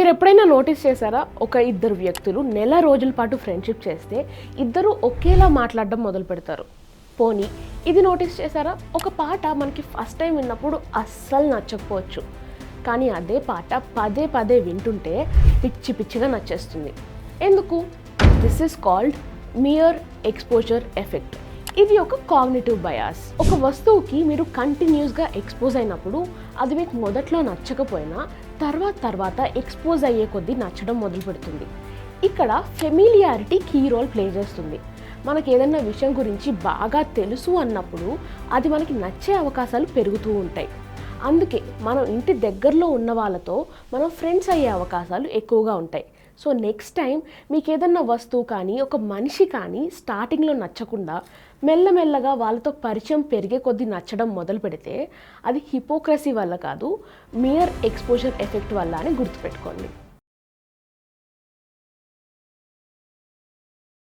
మీరు ఎప్పుడైనా నోటీస్ చేశారా? ఒక ఇద్దరు వ్యక్తులు నెల రోజుల పాటు ఫ్రెండ్షిప్ చేస్తే ఇద్దరు ఒకేలా మాట్లాడడం మొదలు పెడతారు. పోనీ ఇది నోటీస్ చేశారా? ఒక పాట మనకి ఫస్ట్ టైం విన్నప్పుడు అస్సలు నచ్చకపోవచ్చు, కానీ అదే పాట పదే పదే వింటుంటే పిచ్చి పిచ్చిగా నచ్చేస్తుంది. ఎందుకు? This is called mere exposure effect. ఇది ఒక కాగ్నిటివ్ బయాస్. ఒక వస్తువుకి మీరు కంటిన్యూస్గా ఎక్స్పోజ్ అయినప్పుడు అది మీకు మొదట్లో నచ్చకపోయినా తర్వాత ఎక్స్పోజ్ అయ్యే కొద్దీ నచ్చడం మొదలు పెడుతుంది. ఇక్కడ ఫెమిలియారిటీ కీ రోల్ ప్లే చేస్తుంది. మనకి ఏదైనా విషయం గురించి బాగా తెలుసు అన్నప్పుడు అది మనకి నచ్చే అవకాశాలు పెరుగుతూ ఉంటాయి. అందుకే మనం ఇంటి దగ్గరలో ఉన్న వాళ్ళతో మనం ఫ్రెండ్స్ అయ్యే అవకాశాలు ఎక్కువగా ఉంటాయి. సో నెక్స్ట్ టైం మీకు ఏదన్నా వస్తువు కానీ ఒక మనిషి కానీ స్టార్టింగ్లో నచ్చకుండా మెల్లమెల్లగా వాళ్ళతో పరిచయం పెరిగే కొద్దీ నచ్చడం మొదలు పెడితే అది హిపోక్రసీ వల్ల కాదు, మియర్ ఎక్స్పోజర్ ఎఫెక్ట్ వల్ల అని గుర్తుపెట్టుకోండి.